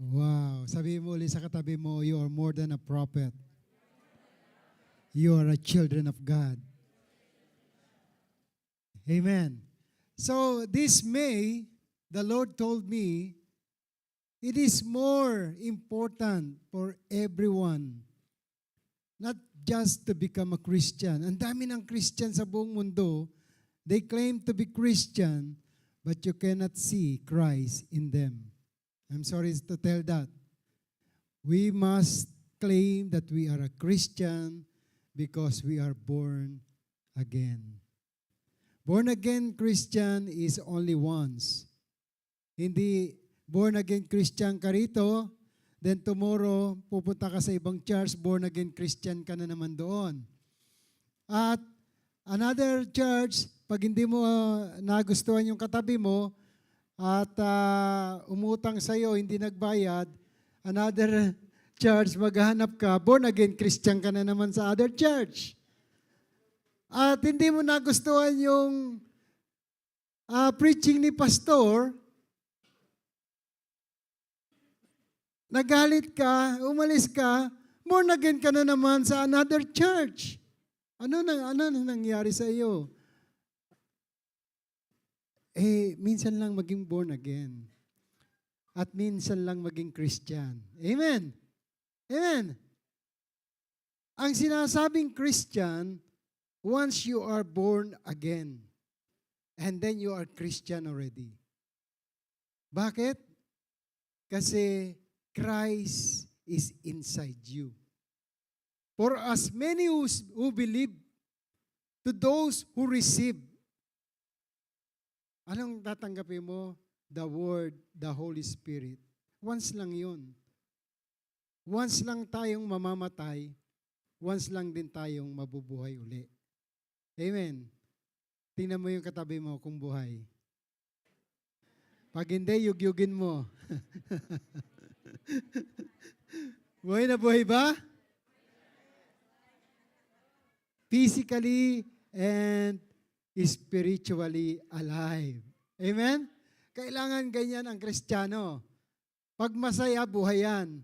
Wow. Sabi mo ulit sa katabi mo, you are more than a prophet. You are a children of God. Amen. So this May, the Lord told me, it is more important for everyone, not just to become a Christian. Ang dami ng Christian sa buong mundo, they claim to be Christian, but you cannot see Christ in them. I'm sorry to tell that. We must claim that we are a Christian because we are born again. Born again Christian is only once. Hindi born again Christian ka rito, then tomorrow pupunta ka sa ibang church, born again Christian ka na naman doon. At another church, pag hindi mo nagustuhan yung katabi mo, at umutang sa'yo, hindi nagbayad, another church, maghanap ka, born again Christian ka na naman sa other church. At hindi mo nagustuhan yung preaching ni pastor, nagalit ka, umalis ka, born again ka na naman sa another church. Ano nangyari sa iyo? Minsan lang maging born again. At minsan lang maging Christian. Amen? Amen? Ang sinasabing Christian, once you are born again, and then you are Christian already. Bakit? Kasi Christ is inside you. For as many who believe, to those who receive, anong tatanggapin mo? The Word, the Holy Spirit. Once lang yun. Once lang tayong mamamatay, once lang din tayong mabubuhay uli. Amen. Tingnan mo yung katabi mo kung buhay. Pag hindi, yugyugin mo. Buhay na buhay ba? Physically and spiritually alive. Amen? Kailangan ganyan ang Kristiyano. Pag masaya, buhay yan.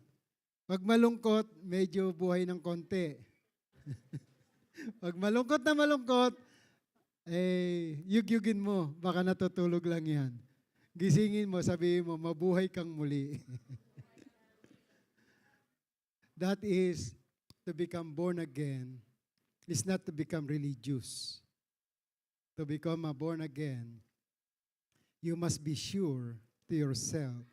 Pag malungkot, medyo buhay ng konti. Pag malungkot na malungkot, yugyugin mo. Baka natutulog lang yan. Gisingin mo, sabihin mo, mabuhay kang muli. That is, to become born again, is not to become religious. To become a born again, you must be sure to yourself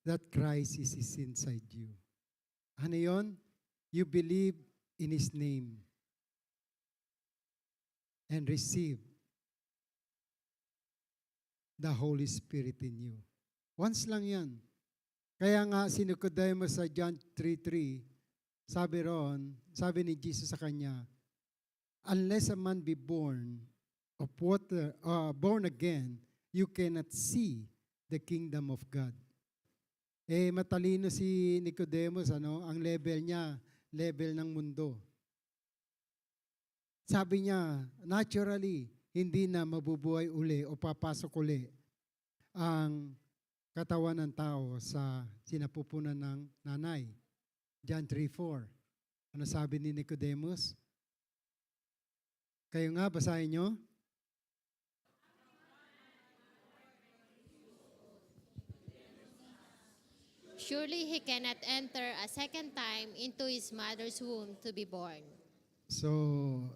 that Christ is inside you. Ano yun? You believe in His name and receive the Holy Spirit in you. Once lang yan. Kaya nga sinukoday mo sa John 3:3, sabi ni Jesus sa kanya, unless a man be born of water, born again, you cannot see the kingdom of God. Matalino si Nicodemus, ang level niya, level ng mundo. Sabi niya, naturally, hindi na mabubuhay uli o papasok uli ang katawan ng tao sa sinapupunan ng nanay. John 3:4. Ano sabi ni Nicodemus? Kayo nga, basahin nyo. Surely he cannot enter a second time into his mother's womb to be born. So,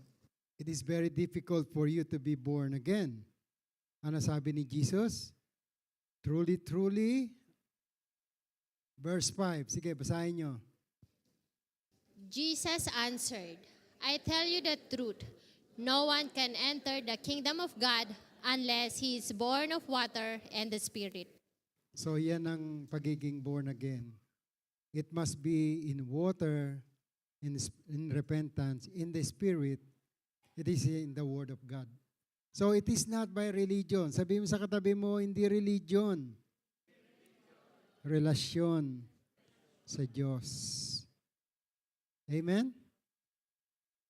it is very difficult for you to be born again. Ano sabi ni Jesus? Truly, truly. Verse 5. Sige, basahin nyo. Jesus answered, I tell you the truth. No one can enter the kingdom of God unless he is born of water and the Spirit. So, yan ang pagiging born again. It must be in water, in repentance, in the Spirit. It is in the Word of God. So, it is not by religion. Sabi mo sa katabi mo, hindi religion. Relasyon sa Diyos. Amen?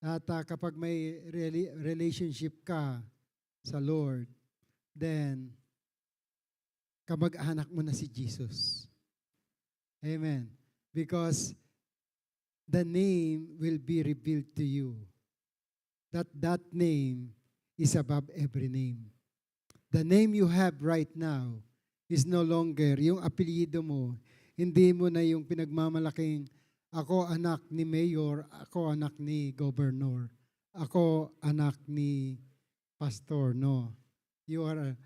At kapag may relationship ka sa Lord, then kamag-anak mo na si Jesus. Amen. Because the name will be revealed to you. That name is above every name. The name you have right now is no longer yung apelyido mo. Hindi mo na yung pinagmamalaking ako anak ni mayor, ako anak ni governor, ako anak ni pastor. No. You are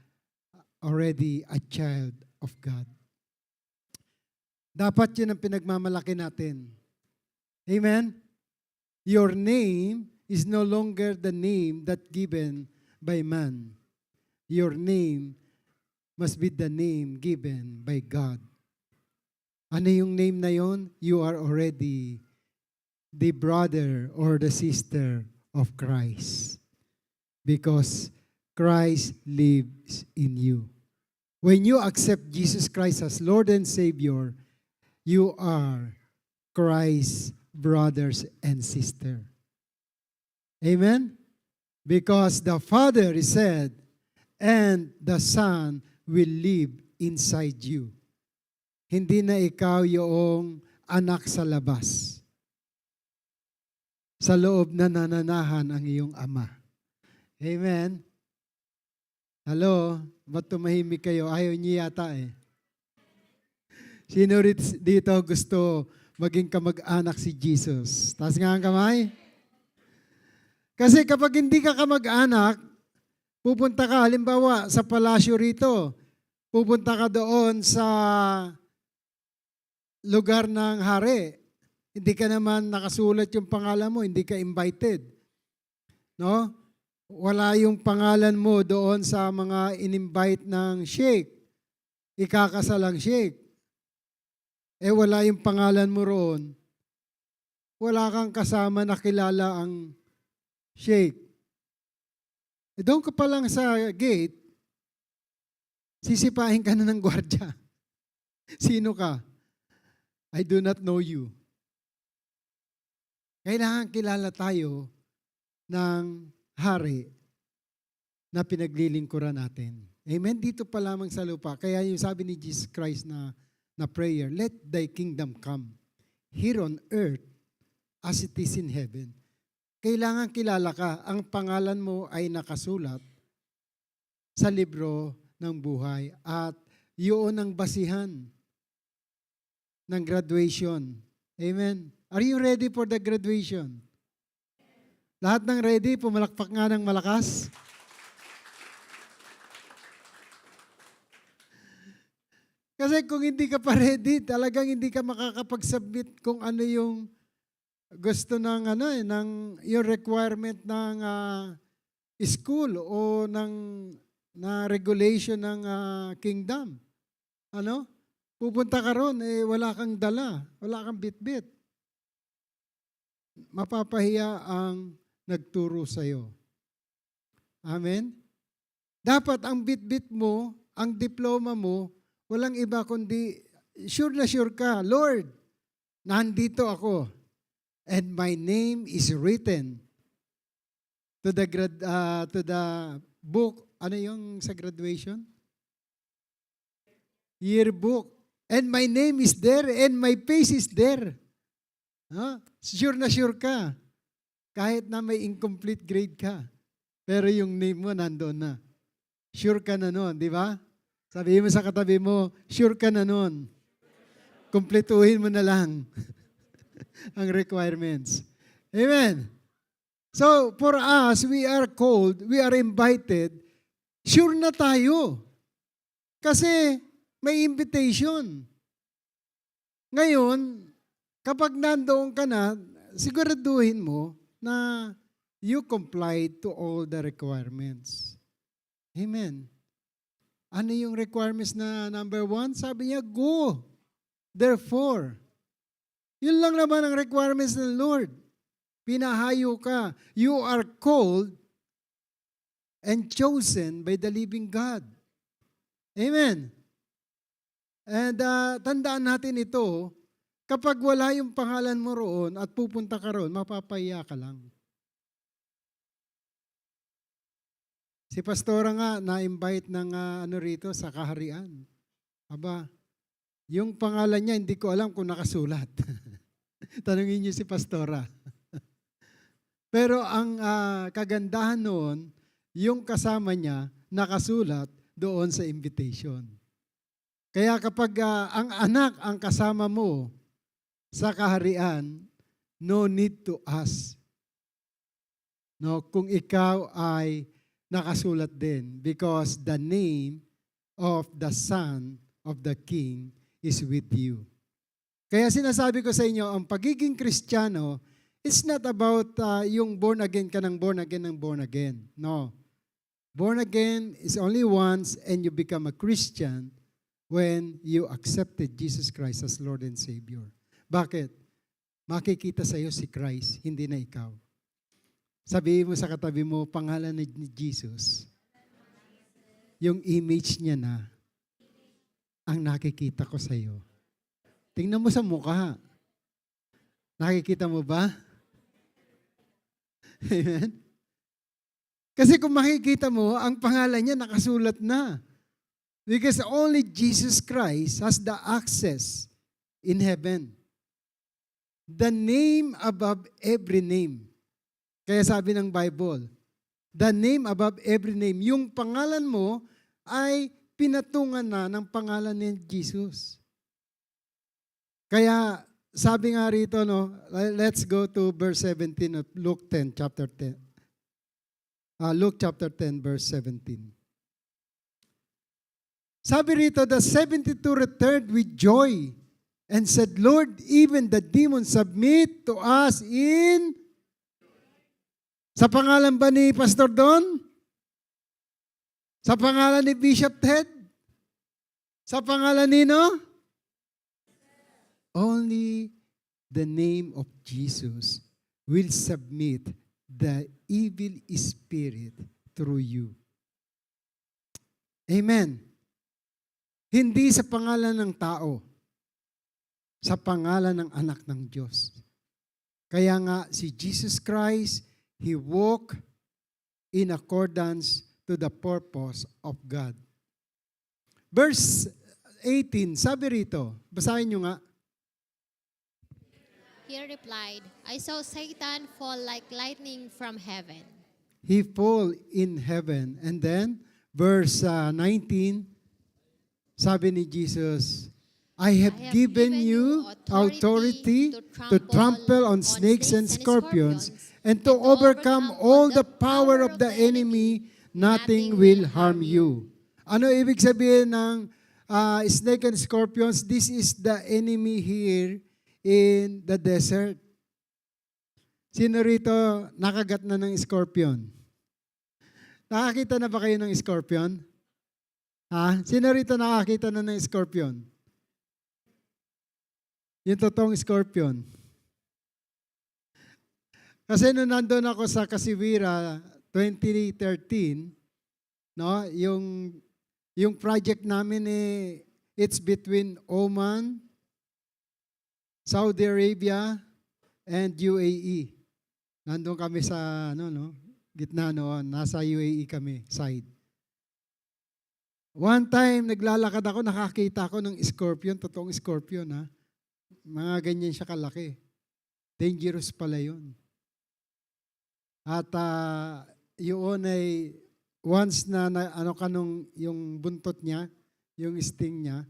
already a child of God. Dapat yun ang pinagmamalaki natin. Amen? Your name is no longer the name that given by man. Your name must be the name given by God. Ano yung name na yon? You are already the brother or the sister of Christ. Because Christ lives in you. When you accept Jesus Christ as Lord and Savior, you are Christ's brothers and sister. Amen? Because the Father said, and the Son will live inside you. Hindi na ikaw yung anak sa labas. Sa loob na nananahan ang iyong ama. Amen? Hello? Ba't tumahimik kayo? Ayaw niyo yata eh. Sino dito gusto maging kamag-anak si Jesus? Taas nga ang kamay. Kasi kapag hindi ka kamag-anak, pupunta ka, halimbawa, sa palasyo rito, pupunta ka doon sa lugar ng hari. Hindi ka naman nakasulat yung pangalan mo, hindi ka invited. No? Wala yung pangalan mo doon sa mga in-invite ng sheikh. Ikakasalang sheikh. Wala yung pangalan mo roon. Wala kang kasama na kilala ang sheikh. Doon ka pa lang sa gate, sisipahin ka na ng gwardya. Sino ka? I do not know you. Kailangan kilala tayo ng hari na pinaglilingkuran natin. Amen? Dito pa lamang sa lupa. Kaya yung sabi ni Jesus Christ na prayer, let thy kingdom come here on earth as it is in heaven. Kailangan kilala ka. Ang pangalan mo ay nakasulat sa libro ng buhay at yun ang basihan ng graduation. Amen. Are you ready for the graduation? Lahat ng ready? Pumalakpak nga ng malakas. Kasi kung hindi ka pa ready, talagang hindi ka makakapag-submit kung ano yung gusto ng yung requirement ng school o na regulation ng kingdom. Ano? Pupunta ka ron, wala kang dala, wala kang bitbit. Mapapahiya ang nagturo sa'yo. Amen? Dapat ang bitbit mo, ang diploma mo, walang iba kundi sure na sure ka, Lord, nandito ako. And my name is written to the book. Ano yung sa graduation? Yearbook. And my name is there and my face is there. Sure na sure ka. Kahit na may incomplete grade ka. Pero yung name mo nandoon na. Sure ka na nun, di ba? Sabihin mo sa katabi mo, sure ka na nun. Kumpletuhin mo na lang ang requirements. Amen. So, for us, we are called, we are invited, sure na tayo. Kasi may invitation. Ngayon, kapag nandoon ka na, siguraduhin mo na you complied to all the requirements. Amen. Ano yung requirements na number 1? Sabi niya, go. Therefore, yun lang naman ang requirements ng Lord. Pinahayo ka. You are called and chosen by the living God. Amen. And tandaan natin ito, kapag wala yung pangalan mo roon at pupunta ka roon, mapapahiya ka lang. Si Pastora nga, na-invite ng rito sa kaharian. Aba, Yung pangalan niya, hindi ko alam kung nakasulat. Tanungin niyo si Pastora. Pero ang kagandahan noon, yung kasama niya nakasulat doon sa invitation. Kaya kapag ang anak ang kasama mo sa kaharian, no need to ask. No, kung ikaw ay nakasulat din because the name of the Son of the King is with you. Kaya sinasabi ko sa inyo, ang pagiging Kristiyano, it's not about yung born again ka ng born again ng born again. No. Born again is only once and you become a Christian when you accepted Jesus Christ as Lord and Savior. Bakit? Makikita sa iyo si Christ, hindi na ikaw. Sabihin mo sa katabi mo, pangalan ni Jesus, yung image niya na ang nakikita ko sa iyo. Tingnan mo sa mukha. Nakikita mo ba? Amen? Kasi kung makikita mo, ang pangalan niya nakasulat na. Because only Jesus Christ has the access in heaven. The name above every name. Kaya sabi ng Bible, the name above every name. Yung pangalan mo ay pinatungan na ng pangalan ni Jesus. Kaya sabi nga rito, no, let's go to verse 17 of Luke 10, chapter 10. Luke chapter 10, verse 17. Sabi rito, the 72 returned with joy and said, Lord, even the demons submit to us in... Sa pangalan ba ni Pastor Don? Sa pangalan ni Bishop Ted? Sa pangalan nino? Only the name of Jesus will submit the evil spirit through you. Amen. Hindi sa pangalan ng tao, sa pangalan ng anak ng Diyos. Kaya nga si Jesus Christ, He walked in accordance to the purpose of God. Verse 18, sabi rito, basahin nyo nga. He replied, I saw Satan fall like lightning from heaven. He fall in heaven. And then, verse 19, sabi ni Jesus, I have given you authority to trample on snakes and scorpions and to overcome all the power of the enemy, nothing will harm you. Ano ibig sabihin ng snake and scorpions? This is the enemy here in the desert. Sino rito nakagat na ng scorpion? Nakakita na ba kayo ng scorpion? Ha? Sino rito nakakita na ng scorpion? Yung totoong scorpion. Kasi nung nandun ako sa Kasiwira 2013, no, yung project namin it's between Oman, Saudi Arabia, and UAE. Nandun kami sa gitna noon, nasa UAE kami, side. One time, naglalakad ako, nakakita ako ng scorpion, totoong scorpion ha. Mga ganyan siya kalaki. Dangerous pala yun. At yun ay once na yung buntot niya, yung sting niya,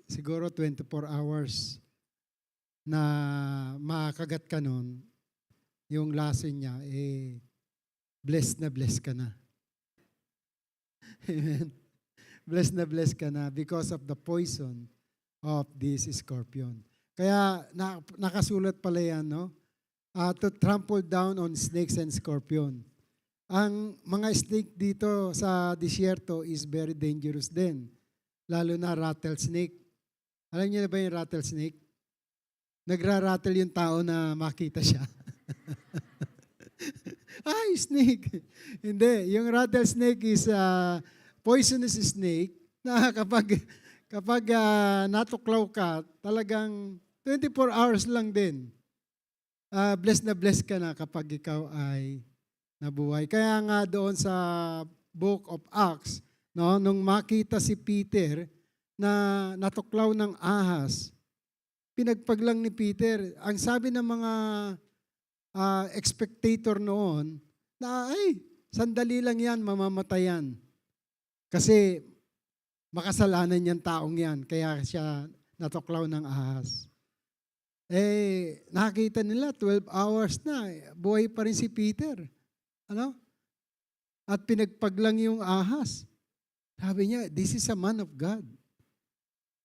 siguro 24 hours na makagat ka nun, yung lason niya, blessed na blessed ka na. Amen. Blessed ka na because of the poison of this scorpion. Kaya nakasulat pala yan, no? To trample down on snakes and scorpion. Ang mga snake dito sa disyerto is very dangerous din. Lalo na rattlesnake. Alam niyo na ba yung rattlesnake? Nagra-rattle yung tao na makita siya. Ay, snake. Hindi, yung rattlesnake is poisonous snake na kapag natuklaw ka, talagang 24 hours lang din. Blessed na blessed ka na kapag ikaw ay nabuhay. Kaya nga doon sa Book of Acts, no, nung makita si Peter na natuklaw ng ahas, pinagpaglang ni Peter. Ang sabi ng mga spectator noon, na ay, sandali lang yan, mamamatayan. Kasi makasalanan yan taong yan, kaya siya natuklaw ng ahas. Nakita nila, 12 hours na, buhay pa rin si Peter. Ano? At pinagpaglang yung ahas. Sabi niya, this is a man of God.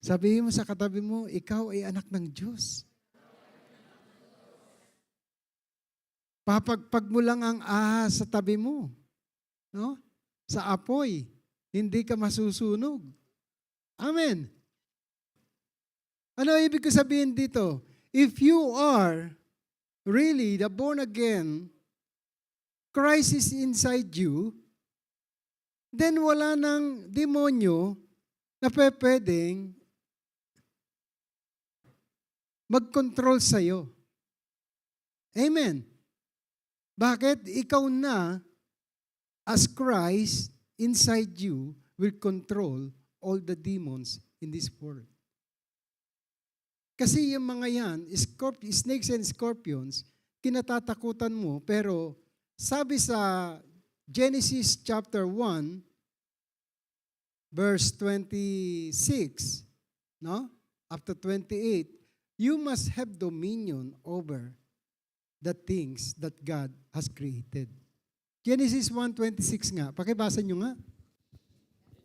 Sabihin mo sa katabi mo, ikaw ay anak ng Diyos. Papagpag mo lang ang ahas sa tabi mo. No? Sa apoy. Hindi ka masusunog. Amen. Ano ibig ko sabihin dito? If you are really the born again, Christ is inside you, then wala nang demonyo na pwedeng mag-control sa'yo. Amen. Bakit? Ikaw na, as Christ, inside you, will control all the demons in this world. Kasi yung mga yan, snakes and scorpions, kinatatakutan mo, pero sabi sa Genesis chapter 1, verse 26, no? Up to 28, you must have dominion over the things that God has created. Genesis 1:26 nga. Pakibasa nyo nga.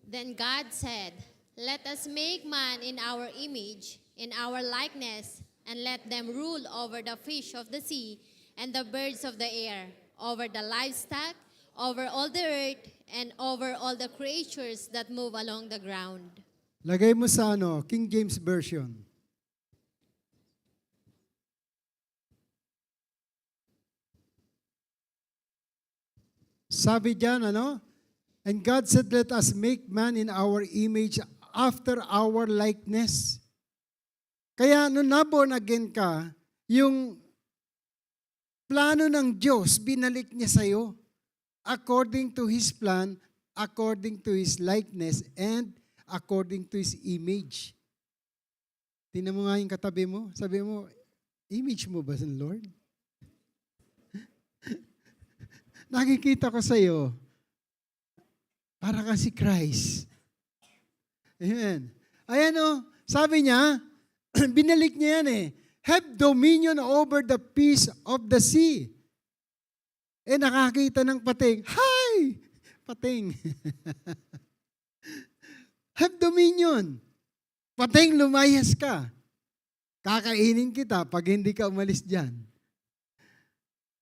Then God said, "Let us make man in our image, in our likeness, and let them rule over the fish of the sea and the birds of the air, over the livestock, over all the earth, and over all the creatures that move along the ground." Lagay mo sa King James Version. Sabi diyan, and God said, let us make man in our image after our likeness. Kaya nung na-born again ka, yung plano ng Diyos, binalik niya sa'yo according to His plan, according to His likeness, and according to His image. Tingnan mo nga yung katabi mo. Sabi mo, image mo ba sa Lord? Nakikita ko sa'yo, para ka si Christ. Amen. Ayan sabi niya, binalik niya yan have dominion over the fish of the sea. Nakakita ng pating, hi! Pating. Have dominion. Pating, lumayas ka. Kakainin kita pag hindi ka umalis dyan.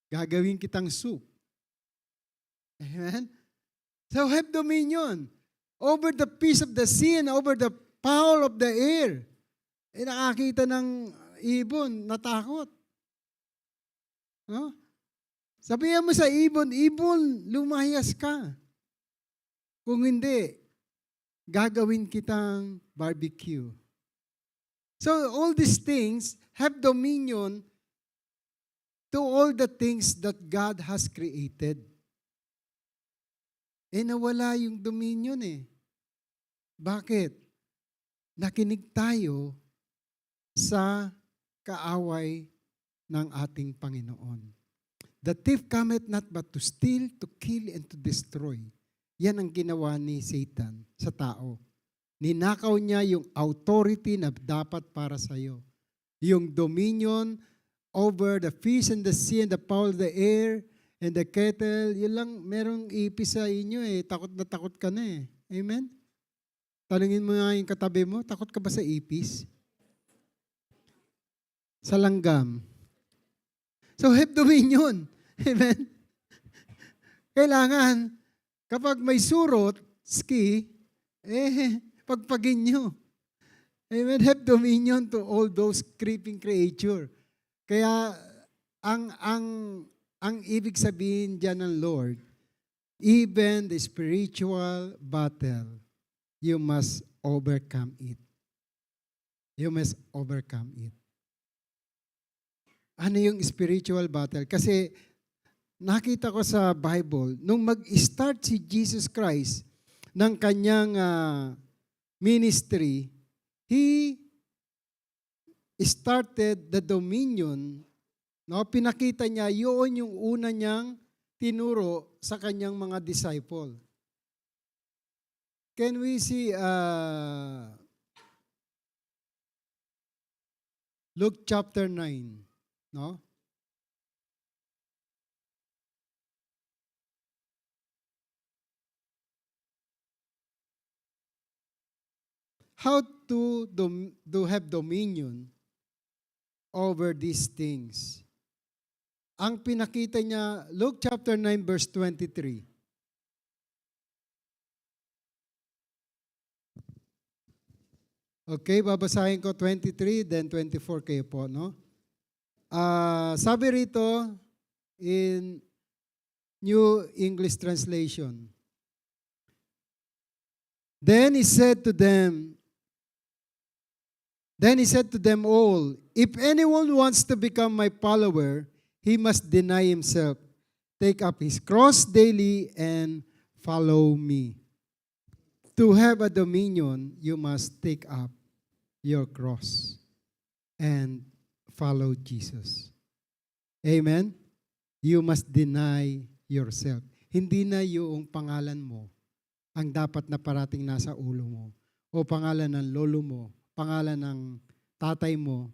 Gagawin kitang soup. Amen? So have dominion over the fish of the sea and over the fowl of the air. Nakakita ng ibon, natakot. No? Sabihan mo sa ibon, lumayas ka. Kung hindi, gagawin kitang barbecue. So all these things have dominion to all the things that God has created. Nawala yung dominion Bakit? Nakinig tayo sa kaaway ng ating Panginoon. The thief cometh not but to steal, to kill, and to destroy. Yan ang ginawa ni Satan sa tao. Ninakaw niya yung authority na dapat para sa'yo. Yung dominion over the fish and the sea and the fowl of the air, and the cattle, yun lang, merong ipis sa inyo takot na takot ka na Amen? Tanungin mo nga yung katabi mo, takot ka ba sa ipis? Sa langgam. So have dominion. Amen? Kailangan, kapag may surot, ski, pagpagin nyo. Amen? Have dominion to all those creeping creature. Kaya, ang ibig sabihin dyan ng Lord, even the spiritual battle, you must overcome it. You must overcome it. Ano yung spiritual battle? Kasi nakita ko sa Bible, nung mag-start si Jesus Christ ng kanyang ministry, he started the dominion. No? Pinakita niya, yun yung una niyang tinuro sa kanyang mga disciple. Can we see Luke chapter 9, no? How to have dominion over these things. Ang pinakita niya, Luke chapter 9 verse 23. Okay, babasahin ko 23, then 24 kayo po, no? Sabi rito in New English Translation, Then he said to them all, if anyone wants to become my follower, he must deny himself, take up his cross daily, and follow me. To have a dominion, you must take up your cross and follow Jesus. Amen? You must deny yourself. Hindi na yung pangalan mo ang dapat na parating nasa ulo mo, o pangalan ng lolo mo, pangalan ng tatay mo,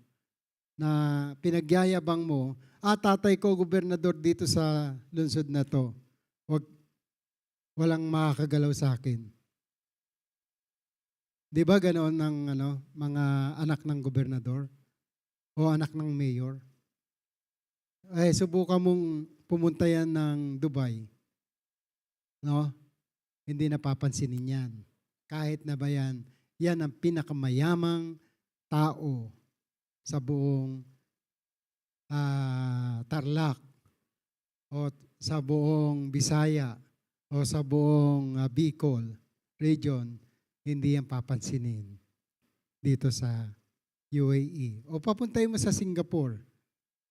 na pinagyayabang mo, tatay ko, gobernador dito sa lungsod na to. Walang makakagalaw sa akin. Di ba ganoon ng mga anak ng gobernador o anak ng mayor? Subukan mong pumunta yan ng Dubai. No? Hindi napapansinin yan. Kahit na ba yan ang pinakamayamang tao sa buong Tarlac o sa buong Bisaya o sa buong Bicol region, hindi yan papansinin dito sa UAE. O papuntay mo sa Singapore,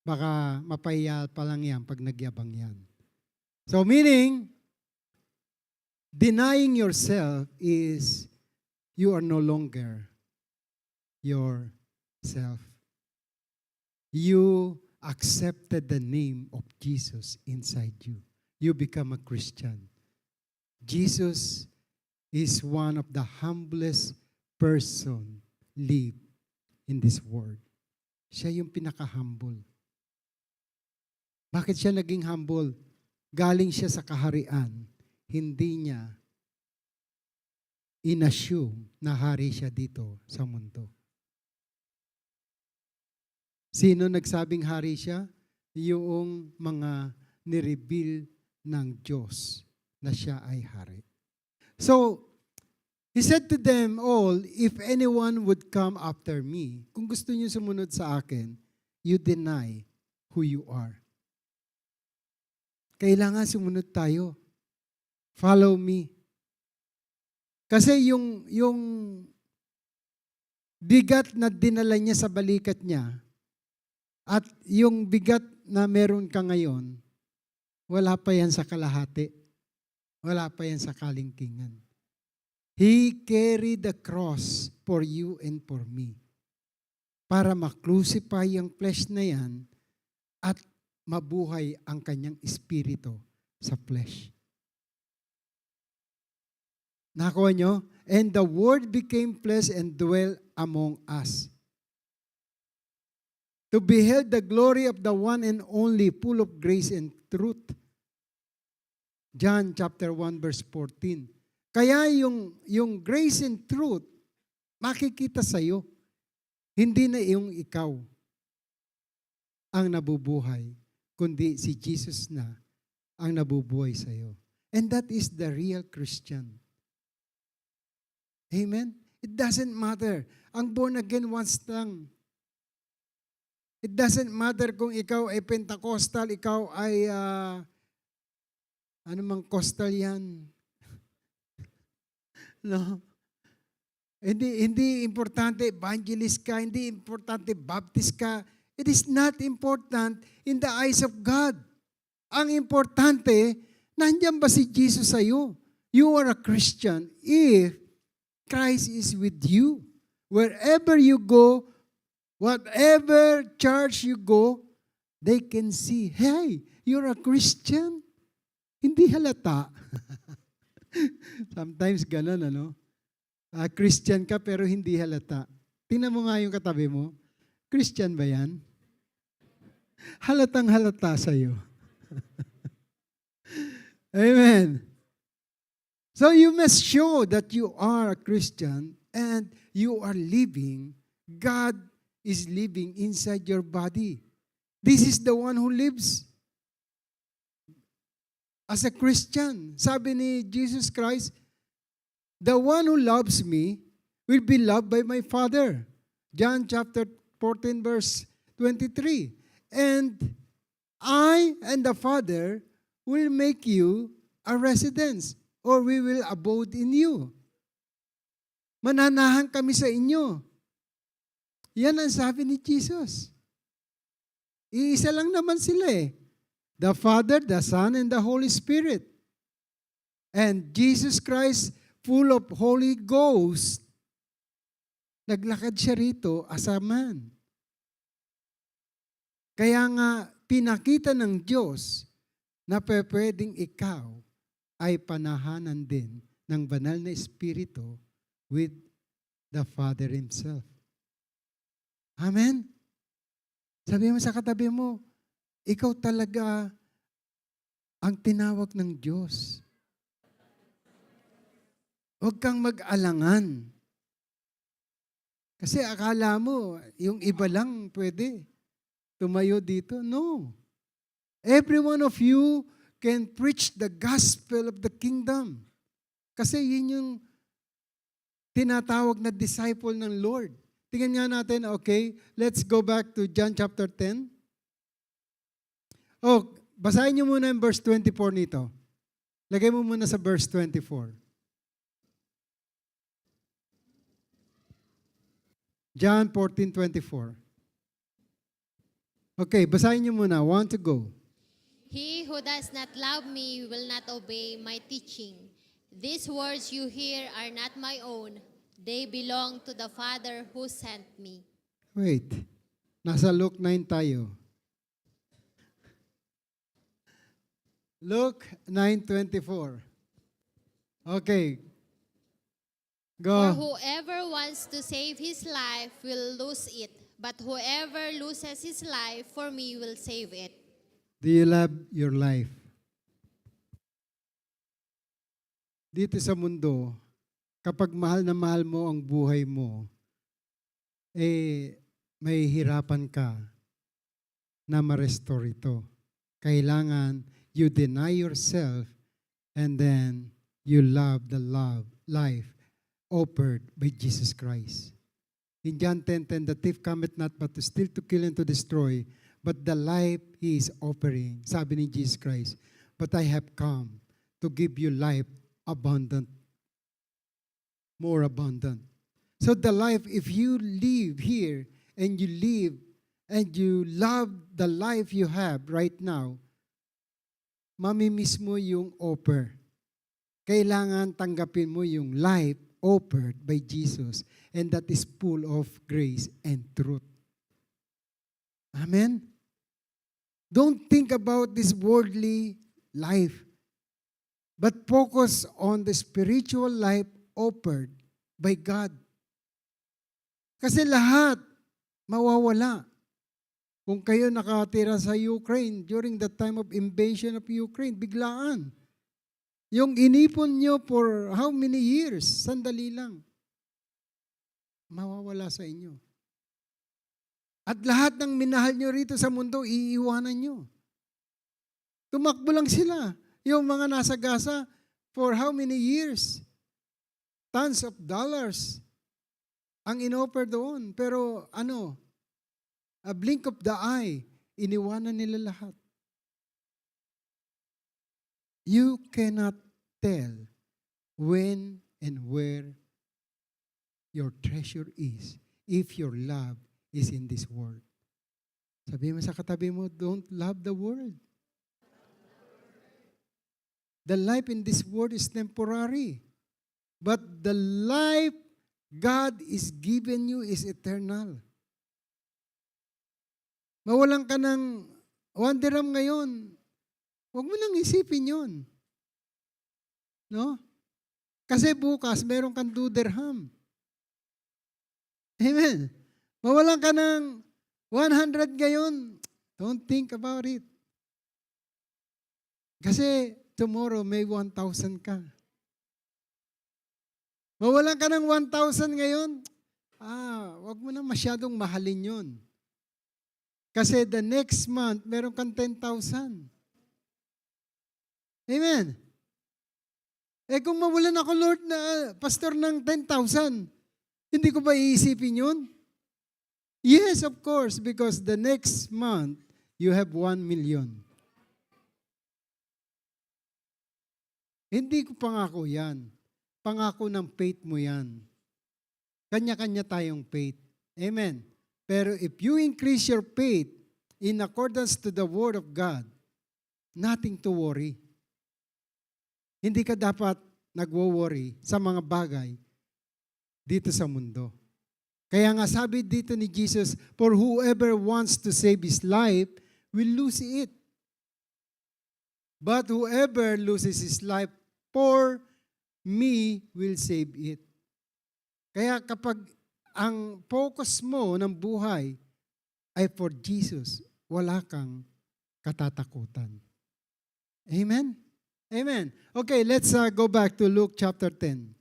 baka mapahiya pa lang yan pag nagyabang yan. So meaning, denying yourself is you are no longer yourself. You accepted the name of Jesus inside you. You become a Christian. Jesus is one of the humblest person live in this world. Siya yung pinaka-humble. Bakit siya naging humble? Galing siya sa kaharian. Hindi niya inassume na hari siya dito sa mundo. Sino nagsabing hari siya? Yung mga nireveal ng Diyos na siya ay hari. So, he said to them all, if anyone would come after me, kung gusto niyo sumunod sa akin, you deny who you are. Kailangan sumunod tayo. Follow me. Kasi yung bigat na dinala niya sa balikat niya at yung bigat na meron ka ngayon, wala pa yan sa kalahati. Wala pa yan sa kalingkingan. He carried the cross for you and for me. Para maklusify ang flesh na yan at mabuhay ang kanyang espiritu sa flesh. Nakuha nyo? And the Word became flesh and dwelt among us. To behold the glory of the one and only, full of grace and truth. John chapter 1 verse 14. Kaya yung grace and truth, makikita sa iyo. Hindi na yung ikaw ang nabubuhay, kundi si Jesus na ang nabubuhay sa iyo. And that is the real Christian. Amen? It doesn't matter. Ang born again once lang. It doesn't matter kung ikaw ay Pentecostal, ikaw ay ano mang coastal yan. No? Hindi importante evangelist ka, hindi importante Baptist ka. It is not important in the eyes of God. Ang importante, nandiyan ba si Jesus sa iyo? you are a Christian if Christ is with you. Wherever you go, whatever church you go, they can see, hey, you're a Christian. Hindi halata. Sometimes ganun, ano? Christian ka pero hindi halata. Tingnan mo nga yung katabi mo. Christian ba yan? Halatang halata sa'yo. Amen. So you must show that you are a Christian and you are living. God is living inside your body. This is the one who lives as a Christian. Sabi ni Jesus Christ, the one who loves me will be loved by my Father. John chapter 14 verse 23. And I and the Father will make you a residence, or we will abode in you. Mananahan kami sa inyo. Yan ang sabi ni Jesus. Iisa lang naman sila eh. The Father, the Son, and the Holy Spirit. And Jesus Christ, full of Holy Ghost, naglakad siya rito as a man. Kaya nga, pinakita ng Diyos na pwedeng ikaw ay panahanan din ng banal na Espiritu with the Father Himself. Amen? Sabi mo sa katabi mo, ikaw talaga ang tinawag ng Diyos. Huwag kang mag-alangan. Kasi akala mo, yung iba lang pwede tumayo dito. No. Every one of you can preach the gospel of the kingdom. Kasi yun yung tinatawag na disciple ng Lord. Tingnan nga natin, okay, let's go back to John chapter 10. Oh, basahin niyo muna yung verse 24 nito. Lagay mo muna sa verse 24. John 14:24. Okay, basahin niyo muna. Want to go. He who does not love me will not obey my teaching. These words you hear are not my own. They belong to the Father who sent me. Wait. Nasa Luke 9 tayo. Luke 9:24. Okay. For Go. whoever wants to save his life will lose it, but whoever loses his life for me will save it. Do you love your life? Dito sa mundo, kapag mahal na mahal mo ang buhay mo, may hirapan ka na ma-restore ito. Kailangan you deny yourself and then you love the life offered by Jesus Christ. In John 10:10, the thief cometh not but to steal, to kill, and to destroy, but the life He is offering, sabi ni Jesus Christ, but I have come to give you life abundant, more abundant. So the life, if you live here and you live and you love the life you have right now, mamimiss mo yung offer. Kailangan tanggapin mo yung life offered by Jesus, and that is full of grace and truth. Amen? Don't think about this worldly life, but focus on the spiritual life offered by God. Kasi lahat mawawala. Kung kayo nakatira sa Ukraine during the time of invasion of Ukraine, biglaan. Yung inipon nyo for how many years? Sandali lang. Mawawala sa inyo. At lahat ng minahal nyo rito sa mundo, iiwanan nyo. Tumakbo lang sila. Yung mga nasa Gaza, for how many years? Tons of dollars ang inoffer doon. Pero a blink of the eye, iniwanan nila lahat. You cannot tell when and where your treasure is if your love is in this world. Sabi mo sa katabi mo, don't love the world. The life in this world is temporary. But the life God is given you is eternal. Mawalan ka ng 1 dirham ngayon, huwag mo nang isipin yun. No? Kasi bukas, meron kang 2 dirham. Amen. Mawalan ka ng 100 ngayon, don't think about it. Kasi tomorrow may 1,000 ka. Mawalan ka ng 1,000 ngayon, wag mo na masyadong mahalin yun. Kasi the next month, meron kang 10,000. Amen. Kung mawalan ako, Lord, na pastor ng 10,000, hindi ko ba iisipin yun? Yes, of course, because the next month, you have 1 million. Hindi ko pangako yan. Pangako ng faith mo yan. Kanya-kanya tayong faith. Amen. Pero if you increase your faith in accordance to the Word of God, nothing to worry. Hindi ka dapat nagwo-worry sa mga bagay dito sa mundo. Kaya nga sabi dito ni Jesus, for whoever wants to save his life will lose it. But whoever loses his life for me will save it. Kaya kapag ang focus mo ng buhay ay for Jesus, wala kang katatakutan. Amen? Amen. Okay, let's go back to Luke chapter 10.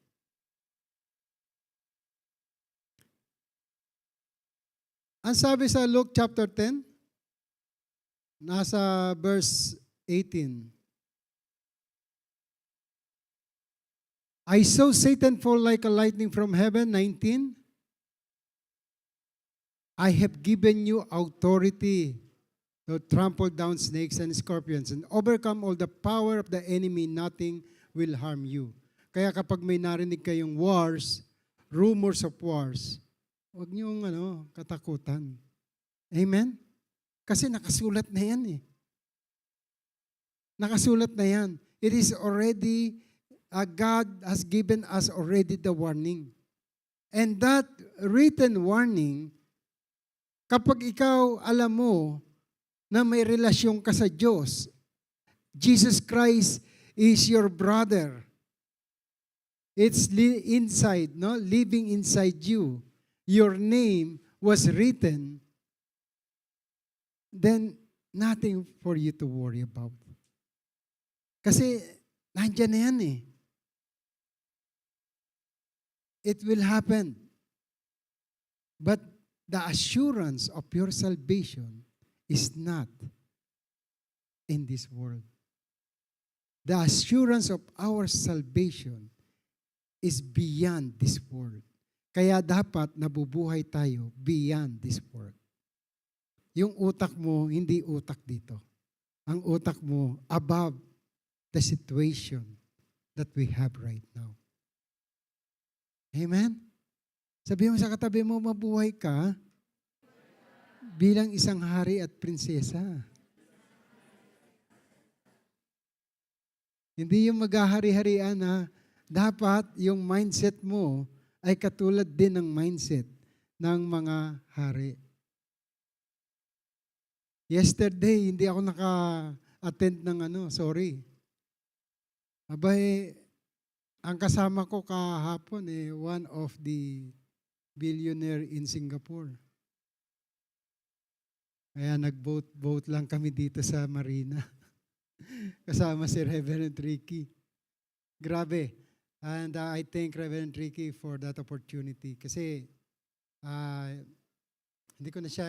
Ang sabi sa Luke chapter 10, nasa verse 18. I saw Satan fall like a lightning from heaven, 19. I have given you authority to trample down snakes and scorpions and overcome all the power of the enemy, nothing will harm you. Kaya kapag may narinig kayong wars, rumors of wars, huwag niyong katakutan. Amen? Kasi nakasulat na yan eh. Nakasulat na yan. It is already, God has given us already the warning. And that written warning, kapag ikaw alam mo na may relasyon ka sa Diyos, Jesus Christ is your brother. It's inside, no? Living inside you. Your name was written, then nothing for you to worry about. Kasi nandiyan na yan eh. It will happen. But the assurance of your salvation is not in this world. The assurance of our salvation is beyond this world. Kaya dapat nabubuhay tayo beyond this world. Yung utak mo, hindi utak dito. Ang utak mo, above the situation that we have right now. Amen? Sabihin mo sa katabi mo, mabuhay ka bilang isang hari at prinsesa. Hindi yung maghahari-harian na dapat yung mindset mo ay katulad din ng mindset ng mga hari. Yesterday, hindi ako naka-attend ng sorry. Abay, ang kasama ko kahapon one of the billionaire in Singapore. Kaya nag-vote lang kami dito sa Marina. Kasama si Reverend Ricky. Grabe. And I thank Reverend Ricky for that opportunity. Kasi hindi ko na siya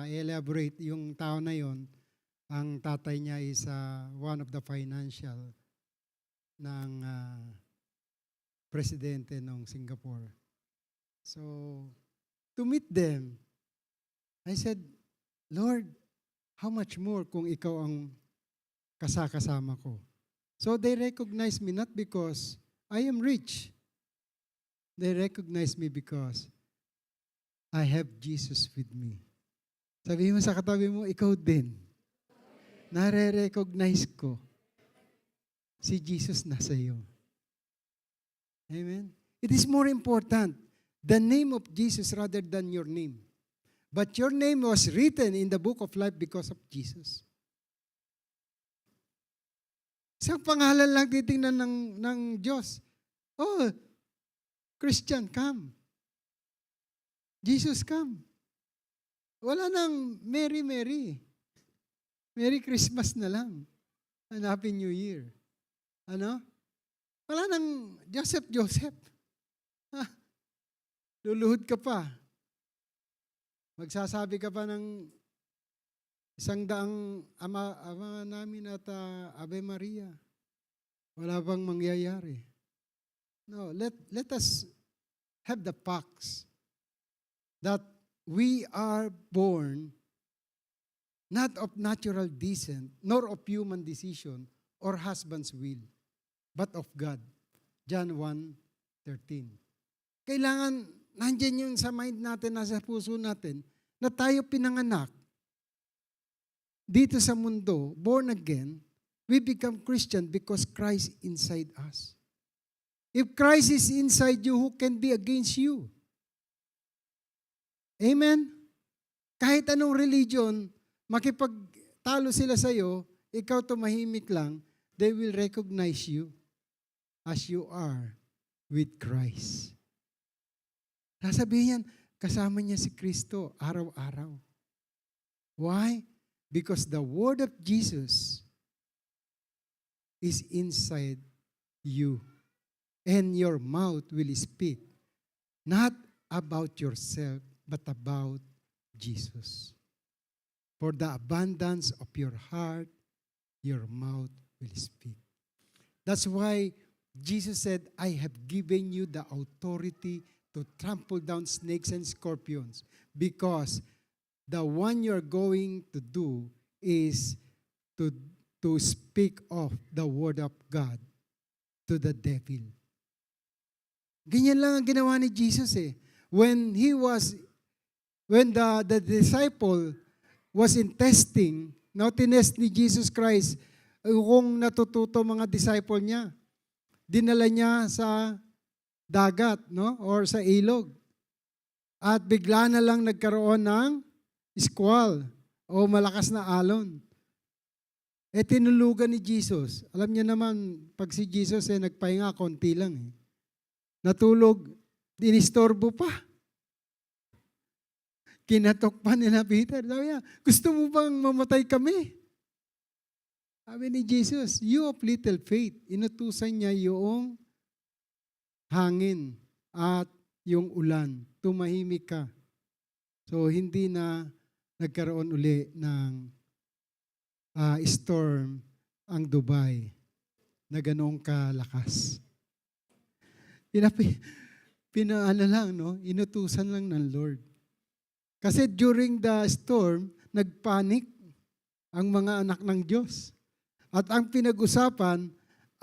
i-elaborate. Yung tao na yon, ang tatay niya is one of the financial ng presidente ng Singapore. So, to meet them, I said, Lord, how much more kung ikaw ang kasama ko? So they recognize me not because I am rich. They recognize me because I have Jesus with me. Sabihin mo sa katabi mo, ikaw din. Nare-recognize ko Si Jesus nasa iyo. Amen? It is more important the name of Jesus rather than your name. But your name was written in the book of life because of Jesus. Isang pangalan lang titingnan ng Diyos. Oh, Christian, come. Jesus, come. Wala nang Mary, Mary. Merry Christmas na lang. And Happy New Year. Ano? Wala nang Joseph, Joseph. Ha? Luluhod ka pa. Magsasabi ka pa ng 100 ama namin at Ave Maria. Wala bang mangyayari? No, let us have the facts that we are born not of natural descent, nor of human decision or husband's will, but of God. John 1:13. Kailangan nandiyan yung sa mind natin, nasa puso natin, na tayo pinanganak dito sa mundo, born again, we become Christian because Christ inside us. If Christ is inside you, who can be against you? Amen? Kahit anong religion, makipagtalo sila sa iyo, ikaw tumahimik lang, they will recognize you as you are with Christ. Sasabihin yan, kasama niya si Kristo araw-araw. Why? Because the word of Jesus is inside you. And your mouth will speak not about yourself, but about Jesus. For the abundance of your heart, your mouth will speak. That's why Jesus said, I have given you the authority to trample down snakes and scorpions, because the one you're going to do is to speak of the word of God to the devil. Ganyan lang ang ginawa ni Jesus eh. When the disciple was in testing, now tinest ni Jesus Christ kung natututo mga disciple niya. Dinala niya sa dagat, no? Or sa ilog. At bigla na lang nagkaroon ng squall o malakas na alon. Tinulugan ni Jesus. Alam niyo naman, pag si Jesus nagpahinga, konti lang eh. Natulog, dinistorbo pa. Kinatok pa nila Peter. Sabi niya, gusto mo bang mamatay kami? Sabi ni Jesus, you of little faith. Inutusan niya yung hangin at yung ulan. Tumahimik ka. So, hindi na nagkaroon uli ng storm ang Dubai na ganoong kalakas. Pinaano lang, no? Inutusan lang ng Lord. Kasi during the storm, nagpanik ang mga anak ng Diyos. At ang pinag-usapan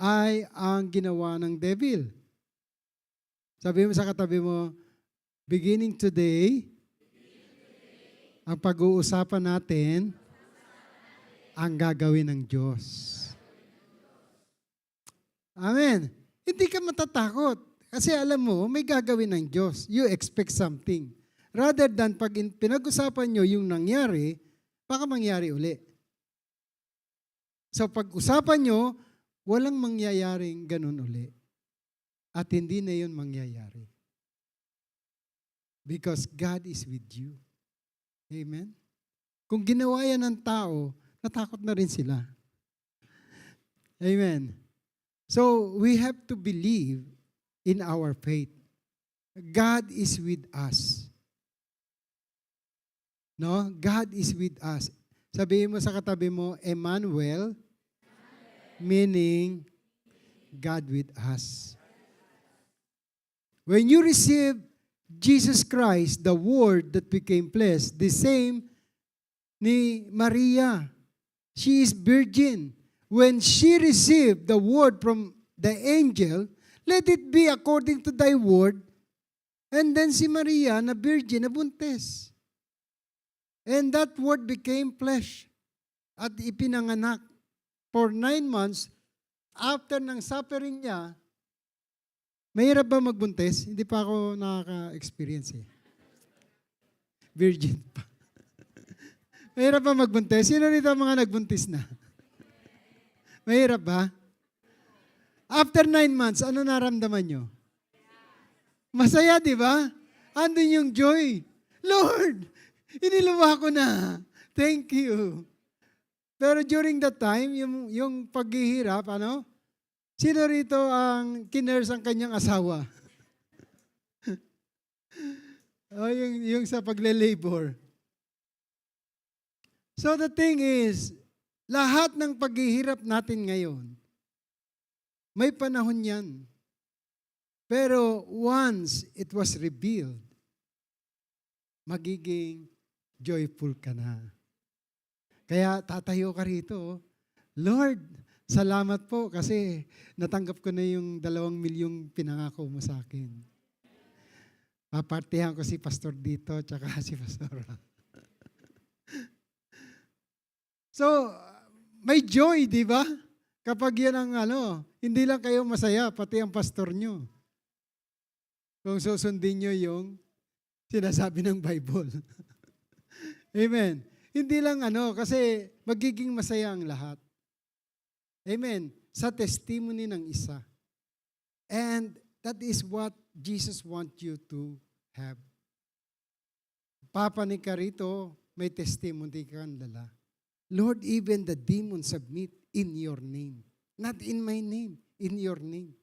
ay ang ginawa ng devil. Sabi mo sa katabi mo, beginning today, ang pag-uusapan natin, ang gagawin ng Diyos. Amen. Hindi ka matatakot. Kasi alam mo, may gagawin ng Diyos. You expect something. Rather than pag pinag-usapan nyo yung nangyari, baka mangyari uli. So pag-usapan nyo, walang mangyayaring ganun uli. At hindi na yun mangyayari. Because God is with you. Amen? Kung ginawa yan ng tao, natakot na rin sila. Amen? So, we have to believe in our faith. God is with us. No? God is with us. Sabihin mo sa katabi mo, Emmanuel, meaning God with us. When you receive Jesus Christ, the Word that became flesh, the same ni Maria. She is virgin. When she received the word from the angel, let it be according to thy word. And then si Maria, na virgin, na buntes. And that word became flesh at ipinanganak. For 9 months, after ng suffering niya, mahirap ba magbuntis? Hindi pa ako nakaka-experience eh. Virgin pa. Mahirap ba magbuntis? Sino rito ang mga nagbuntis na? Mahirap ba? After 9 months, ano naramdaman nyo? Masaya, di ba? Andun yung joy. Lord, iniluwa ko na. Thank you. Pero during that time, yung paghihirap, sino rito ang kinurse ang kanyang asawa? O yung sa pagle-labor. So the thing is, lahat ng paghihirap natin ngayon, may panahon yan. Pero once it was revealed, magiging joyful ka na. Kaya tatayo ka rito, Lord, salamat po kasi natanggap ko na yung 2 milyong pinangako mo sa akin. Papartihan ko si pastor dito tsaka si pastor. So, may joy, di ba? Kapag yan ang hindi lang kayo masaya, pati ang pastor nyo. Kung susundin nyo yung sinasabi ng Bible. Amen. Hindi lang kasi magiging masaya ang lahat. Amen. Sa testimony ng isa. And that is what Jesus wants you to have. Papanig ka rito, may testimony kang dala. Lord, even the demons submit in your name. Not in my name, in your name.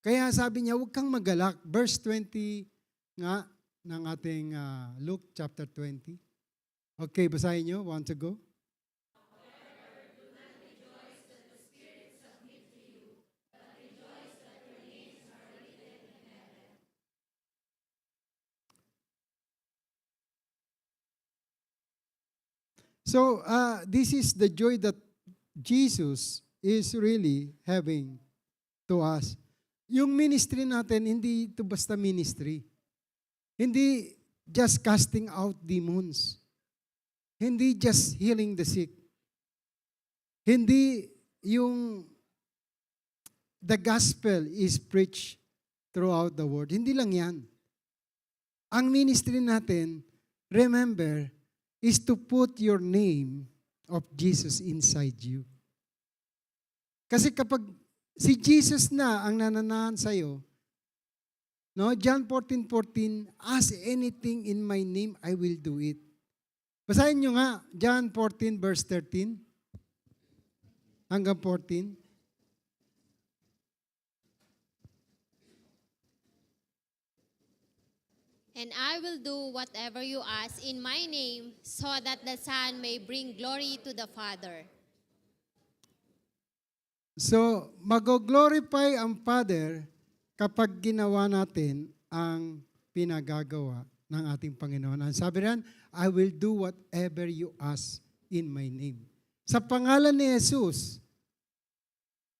Kaya sabi niya, huwag kang magalak. Verse 20 nga ng ating Luke chapter 20. Okay, basahin niyo. Want to go? So, this is the joy that Jesus is really having to us. Yung ministry natin, hindi ito basta ministry. Hindi just casting out demons. Hindi just healing the sick. Hindi yung the gospel is preached throughout the world. Hindi lang yan. Ang ministry natin, remember, is to put your name of Jesus inside you. Kasi kapag si Jesus na ang nananahan sa'yo, John 14:14, ask anything in my name, I will do it. Basahin nyo nga, John 14 verse 13 hanggang 14. And I will do whatever you ask in my name, so that the Son may bring glory to the Father. So, mag-glorify ang Father kapag ginawa natin ang pinagagawa ng ating Panginoon. Ang sabi rin, I will do whatever you ask in my name. Sa pangalan ni Jesus,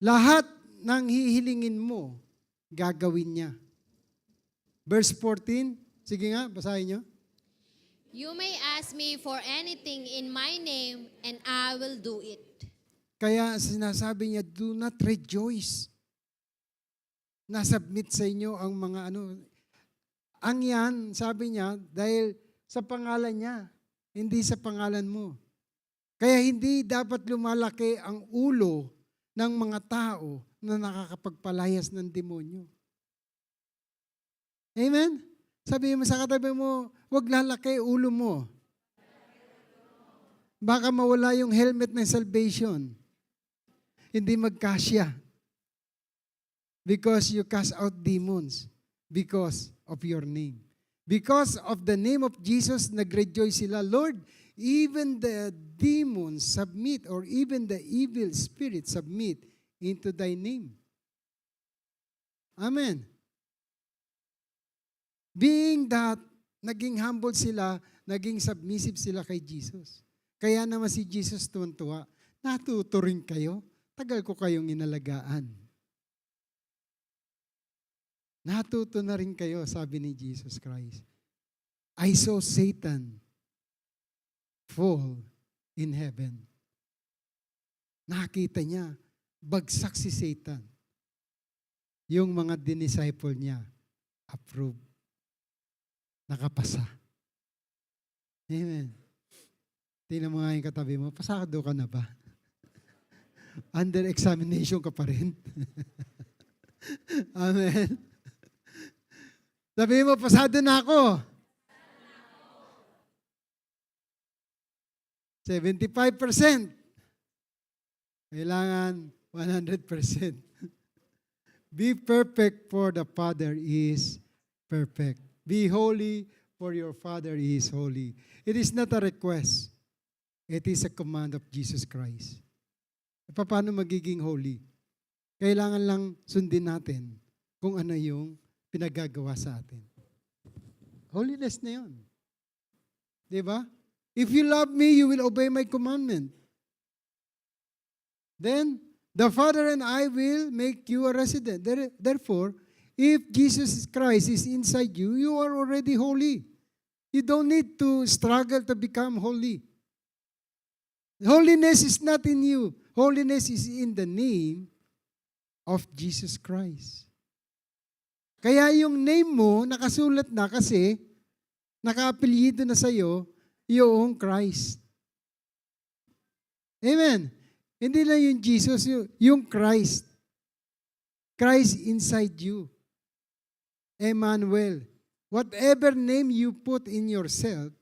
lahat ng hihilingin mo, gagawin niya. Verse 14, sige nga, basahin nyo. You may ask me for anything in my name, and I will do it. Kaya sinasabi niya, do not rejoice. Nasubmit sa inyo ang mga Ang yan, sabi niya, dahil sa pangalan niya, hindi sa pangalan mo. Kaya hindi dapat lumalaki ang ulo ng mga tao na nakakapagpalayas ng demonyo. Amen? Sabi mo sa katabi mo, huwag lalaki ulo mo. Baka mawala yung helmet ng salvation. Hindi magkasya. Because you cast out demons because of your name. Because of the name of Jesus, nag-rejoice sila. Lord, even the demons submit, or even the evil spirits submit into thy name. Amen. Being that, naging humble sila, naging submissive sila kay Jesus. Kaya naman si Jesus tuwan-tuwa, natuto rin kayo, tagal ko kayong inalagaan. Natuto na rin kayo, sabi ni Jesus Christ. I saw Satan fall in heaven. Nakita niya bagsak si Satan. Yung mga disciple niya, approved. Nakapasa. Amen. Tingnan mo nga yung katabi mo, pasado ka na ba? Under examination ka pa rin. Amen. Sabihin mo, pasado na ako. 75%. Kailangan 100%. Be perfect for the Father is perfect. Be holy for your Father is holy. It is not a request. It is a command of Jesus Christ. Paano magiging holy? Kailangan lang sundin natin kung ano yung pinagagawa sa atin. Holiness na yun. Diba? If you love me, you will obey my commandment. Then, the Father and I will make you a resident. Therefore, if Jesus Christ is inside you, you are already holy. You don't need to struggle to become holy. Holiness is not in you. Holiness is in the name of Jesus Christ. Kaya yung name mo, nakasulat na kasi naka-apelyido na sa'yo yung Christ. Amen. Hindi lang yung Jesus, yung Christ. Christ inside you. Emmanuel. Whatever name you put in yourself,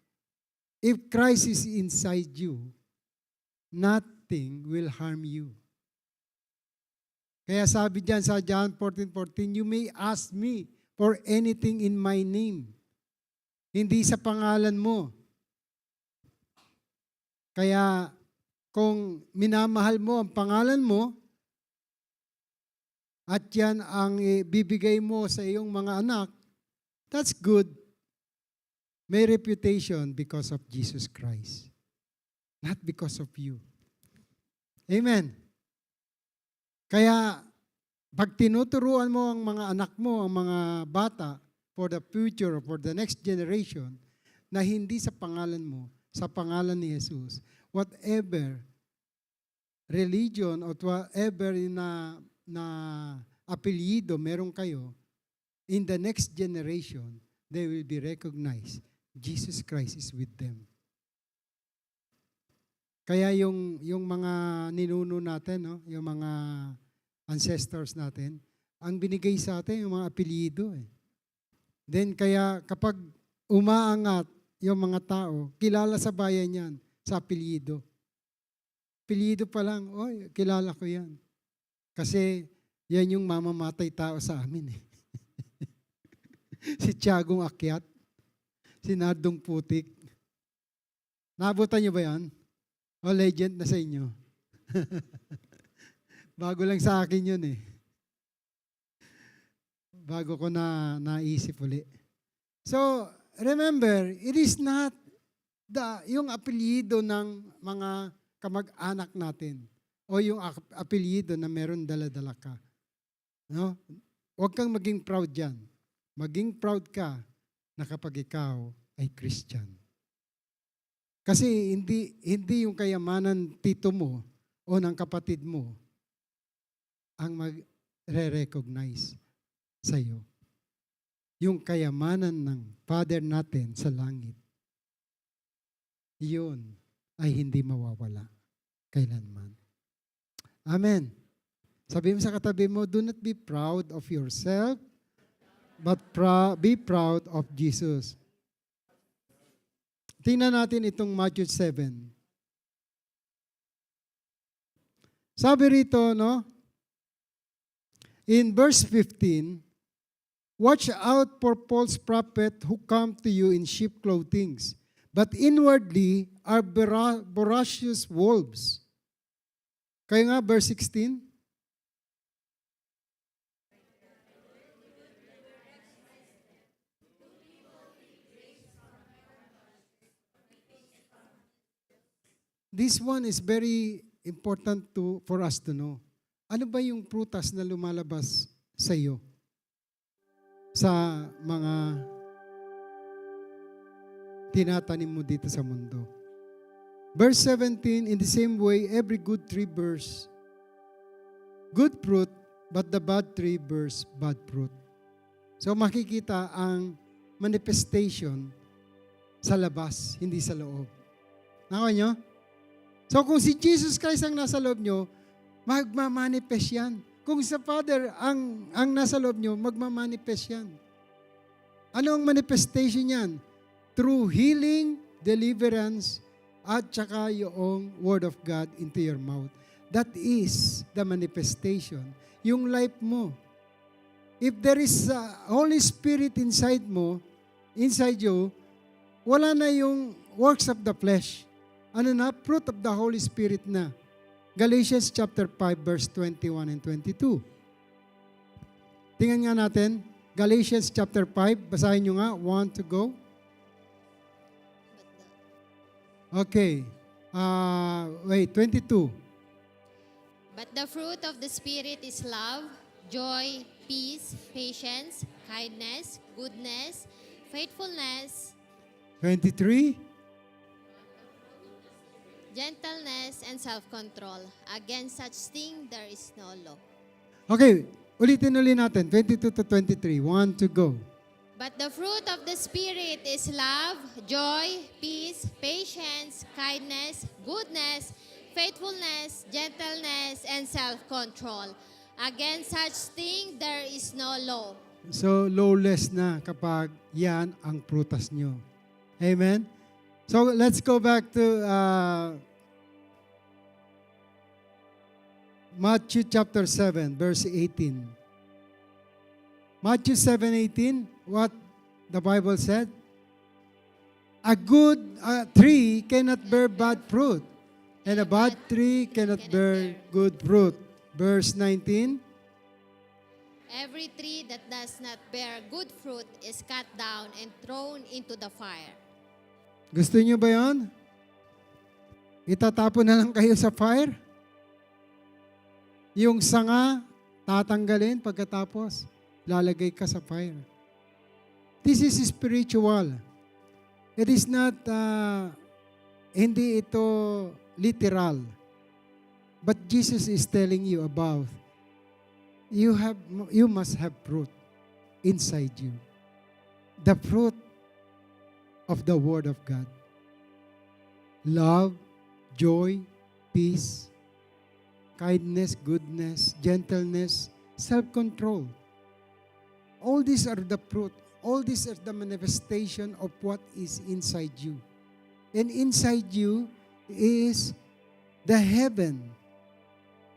if Christ is inside you, nothing will harm you. Kaya sabi diyan sa John 14:14, you may ask me for anything in my name. Hindi sa pangalan mo. Kaya kung minamahal mo ang pangalan mo, at yan ang bibigay mo sa iyong mga anak, that's good. May reputation because of Jesus Christ. Not because of you. Amen. Kaya, pag tinuturuan mo ang mga anak mo, ang mga bata, for the future, for the next generation, na hindi sa pangalan mo, sa pangalan ni Jesus, whatever religion or whatever na apelyido meron kayo, in the next generation, they will be recognized. Jesus Christ is with them. Kaya yung mga ninuno natin, no, yung mga ancestors natin, ang binigay sa atin yung mga apelyido. Then kaya kapag umaangat yung mga tao, kilala sa bayan yan sa apelyido. Apelyido pa lang, kilala ko yan. Kasi yan yung mamamatay tao sa amin. Si Tiagong Akyat, si Nardong Putik. Nabutan niyo ba yan? O legend na sa inyo? Bago lang sa akin yun eh. Bago ko naisip uli. So, remember, it is not yung apelyido ng mga kamag-anak natin o yung apelyido na meron dala-dala ka. No? Huwag kang maging proud dyan. Maging proud ka na kapag ikaw ay Christian. Kasi hindi yung kayamanan tito mo o ng kapatid mo ang mag-recognize sa iyo. Yung kayamanan ng Father natin sa langit, yun ay hindi mawawala kailanman. Amen. Sabihin mo sa katabi mo, do not be proud of yourself, but be proud of Jesus. Tingnan natin itong Matthew 7. Sabi rito, no? In verse 15, watch out for false prophets who come to you in sheep clothing, but inwardly are voracious wolves. Kaya nga, verse 16. This one is very important for us to know. Ano ba yung prutas na lumalabas sa iyo? Sa mga tinatanim mo dito sa mundo. Verse 17, in the same way, every good tree bears good fruit, but the bad tree bears bad fruit. So makikita ang manifestation sa labas, hindi sa loob. Nakaw nyo? So kung si Jesus Christ ang nasa loob nyo, magmamanifest yan. Kung sa Father ang nasa loob nyo, magmamanifest yan. Ano ang manifestation yan? Through healing, deliverance, at saka yung Word of God into your mouth. That is the manifestation. Yung life mo. If there is a Holy Spirit inside you, wala na yung works of the flesh. Ano na? Fruit of the Holy Spirit na. Galatians chapter 5 verse 21 and 22. Tingnan nga natin. Galatians chapter 5. Basahin nyo nga. 1 to go. Okay. 22. But the fruit of the Spirit is love, joy, peace, patience, kindness, goodness, faithfulness, 23. gentleness, and self-control. Against such thing there is no law. Okay. Ulitin natin. 22 to 23. 1 to go. But the fruit of the Spirit is love, joy, peace, patience, kindness, goodness, faithfulness, gentleness, and self-control. Against such thing there is no law. So, lawless na kapag yan ang prutas nyo. Amen? So, let's go back to Matthew chapter 7, verse 18. Matthew 7:18, what the Bible said? A good tree cannot bear bad fruit, and a bad tree cannot bear good fruit. Verse 19. Every tree that does not bear good fruit is cut down and thrown into the fire. Gusto niyo ba yan? Itatapon na lang kayo sa fire? Yung sanga, tatanggalin pagkatapos, lalagay ka sa fire. This is spiritual. It is not, hindi ito literal. But Jesus is telling you about, you must have fruit inside you. The fruit of the Word of God. Love, joy, peace, kindness, goodness, gentleness, self-control. All these are the fruit. All these are the manifestation of what is inside you. And inside you is the heaven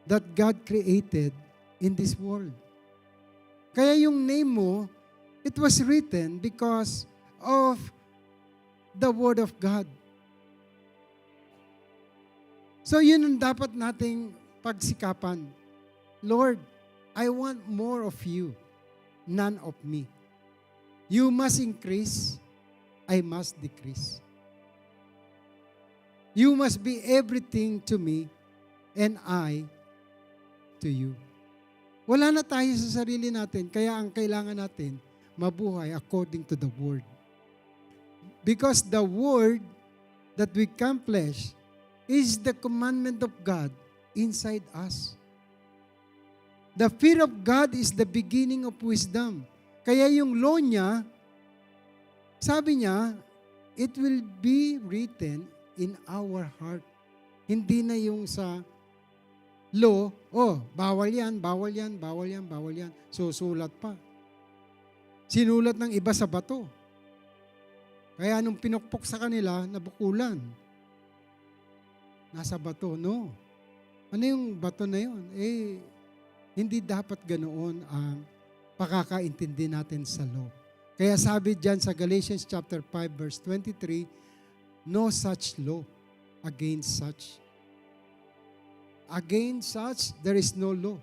that God created in this world. Kaya yung name mo, it was written because of the Word of God. So yun ang dapat nating pagsikapan. Lord, I want more of you, none of me. You must increase, I must decrease. You must be everything to me, and I to you. Wala na tayo sa sarili natin, kaya ang kailangan natin, mabuhay according to the Word. Because the Word that we accomplish is the commandment of God inside us. The fear of God is the beginning of wisdom. Kaya yung law niya, sabi niya, it will be written in our heart. Hindi na yung sa law, bawal yan, bawal yan, bawal yan, bawal yan. Susulat pa. Sinulat ng iba sa bato. Kaya nung pinukpok sa kanila, nabukulan. Nasa bato, no. Ano yung bato na yun? Hindi dapat ganoon ang pakakaintindi natin sa law. Kaya sabi dyan sa Galatians chapter 5 verse 23, no such law against such. Against such, there is no law.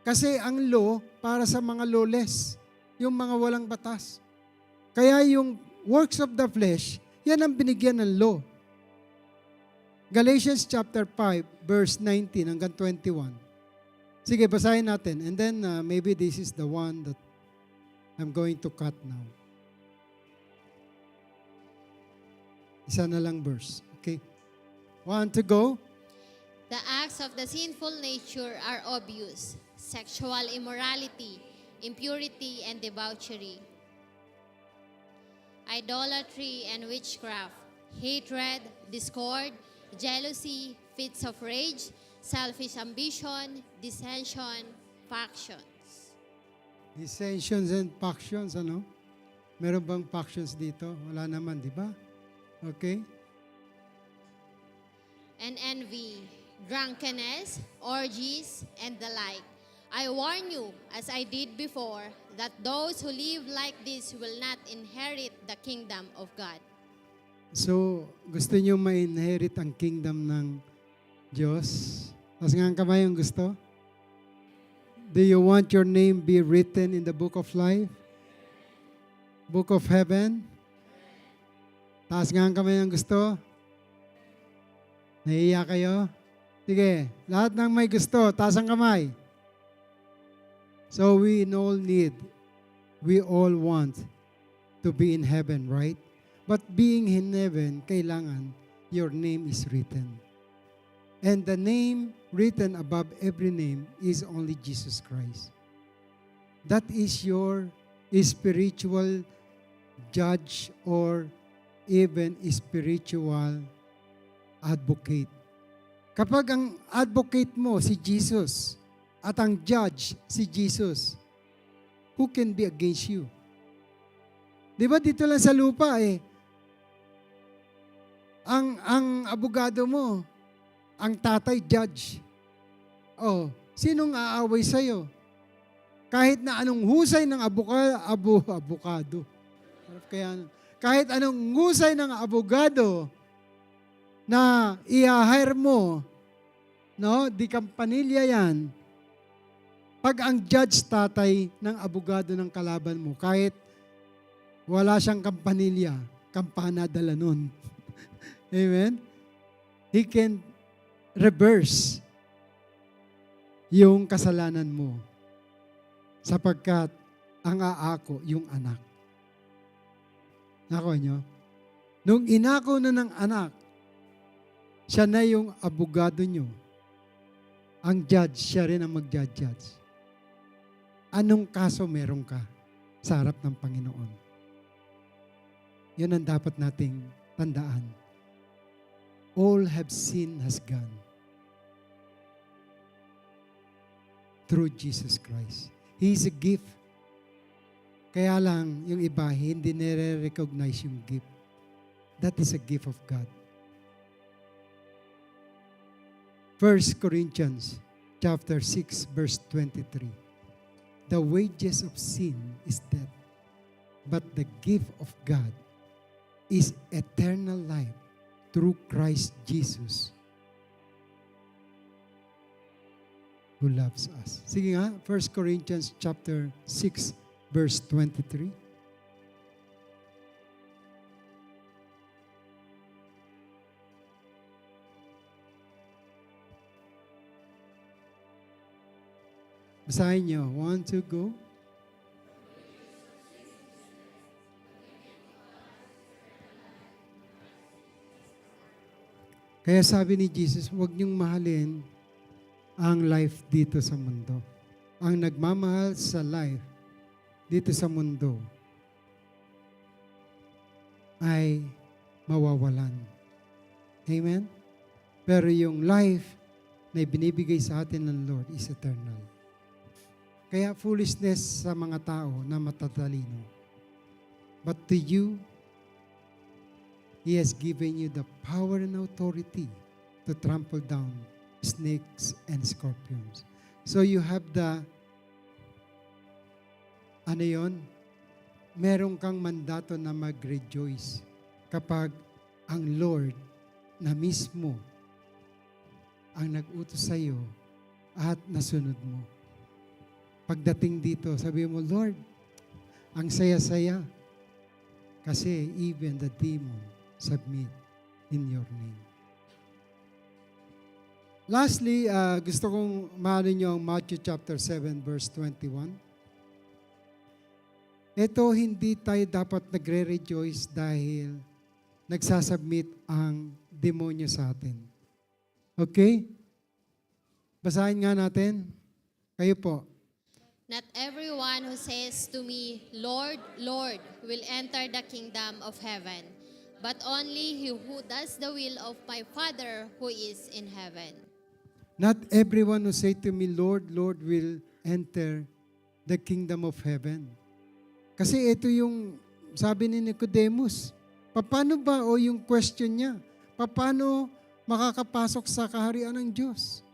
Kasi ang law para sa mga lawless, yung mga walang batas. Kaya yung works of the flesh, yan ang binigyan ng law. Galatians chapter 5, verse 19 hanggang 21. Sige, basahin natin. And then maybe this is the one that I'm going to cut now. Isa na lang verse. Okay. 1 to go. The acts of the sinful nature are obvious: sexual immorality, impurity and debauchery, idolatry and witchcraft, hatred, discord, jealousy, fits of rage, selfish ambition, dissension, factions. Dissensions and factions, ano? Meron bang factions dito? Wala naman, di ba? Okay? And envy, drunkenness, orgies, and the like. I warn you, as I did before, that those who live like this will not inherit the kingdom of God. So, gusto niyo ma-inherit ang kingdom ng Diyos? Taas nga ang kamay yung gusto? Do you want your name be written in the book of life? Book of heaven? Taas nga ang kamay yung gusto? Nahiya kayo? Sige, lahat ng may gusto, taas ang kamay. So we all want to be in heaven, right? But being in heaven, kailangan your name is written. And the name written above every name is only Jesus Christ. That is your spiritual judge or even spiritual advocate. Kapag ang advocate mo si Jesus at ang judge si Jesus, who can be against you? Di ba dito lang sa lupa ang abogado mo, ang tatay judge. Oh, sinong aaway sa'yo? Kahit na anong husay ng abogado. Kahit anong husay ng abogado na i-hire mo, no? Di kampanilya yan. Pag ang judge tatay ng abogado ng kalaban mo, kahit wala siyang kampanilya, kampana dala nun. Amen? He can reverse yung kasalanan mo sapagkat ang aako yung anak. Nako nyo? Nung inako na ng anak, siya na yung abogado nyo. Ang judge, siya rin ang mag-judge. Anong kaso meron ka sa harap ng Panginoon? Yun ang dapat nating tandaan. All have sinned has gone through Jesus Christ. He is a gift. Kaya lang, yung iba, hindi nire-recognize yung gift. That is a gift of God. 1 Corinthians chapter 6, verse 23. The wages of sin is death, but the gift of God is eternal life through Christ Jesus, who loves us. Sige nga, 1 Corinthians chapter 6, verse 23. Basahin nyo. 1, 2, go. Kaya sabi ni Jesus, huwag niyong mahalin ang life dito sa mundo. Ang nagmamahal sa life dito sa mundo ay mawawalan. Amen? Pero yung life na binibigay sa atin ng Lord is eternal. Kaya foolishness sa mga tao na matatalino. But to you, He has given you the power and authority to trample down snakes and scorpions. So you have the, meron kang mandato na mag-rejoice kapag ang Lord na mismo ang nag-utos sa iyo at nasunod mo. Pagdating dito, sabi mo, Lord, ang saya-saya kasi even the demon submit in your name. Lastly, gusto kong mahalin niyo ang Matthew chapter 7 verse 21. Ito, hindi tayo dapat nagre-rejoice dahil nagsasubmit ang demonyo sa atin. Okay? Basahin nga natin. Kayo po. Not everyone who says to me, Lord, Lord, will enter the kingdom of heaven, but only he who does the will of my Father who is in heaven. Not everyone who say to me, Lord, Lord, will enter the kingdom of heaven. Kasi ito yung sabi ni Nicodemus. Paano ba, o yung question niya, paano makakapasok sa kaharian ng Diyos?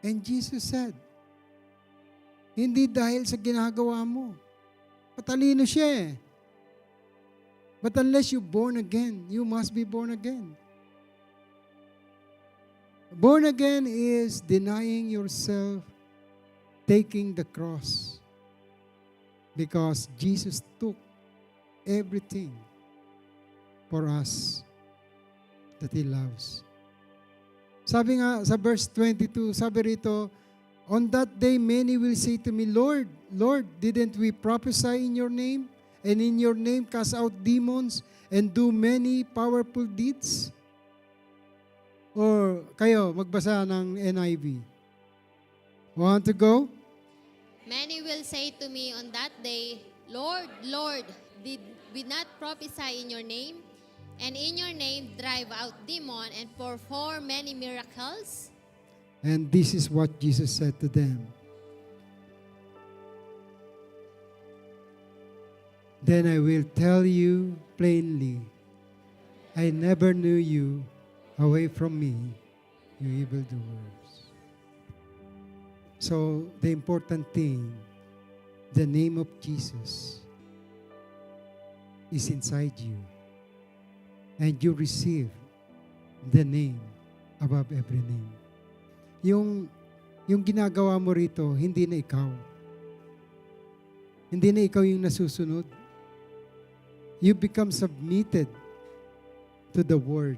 And Jesus said, hindi dahil sa ginagawa mo. Patalino siya eh. But unless you're born again, you must be born again. Born again is denying yourself, taking the cross. Because Jesus took everything for us that He loves. Sabi nga sa verse 22, sabi rito, on that day many will say to me, Lord, Lord, didn't we prophesy in your name? And in your name cast out demons and do many powerful deeds? Or kayo, magbasa ng NIV. Want to go? Many will say to me on that day, Lord, Lord, did we not prophesy in your name? And in your name drive out demon and perform many miracles? And this is what Jesus said to them. Then I will tell you plainly, I never knew you. Away from me, you evildoers. So, the important thing, the name of Jesus is inside you. And you receive the name above every name. Yung ginagawa mo rito, hindi na ikaw. Hindi na ikaw yung nasusunod. You become submitted to the Word.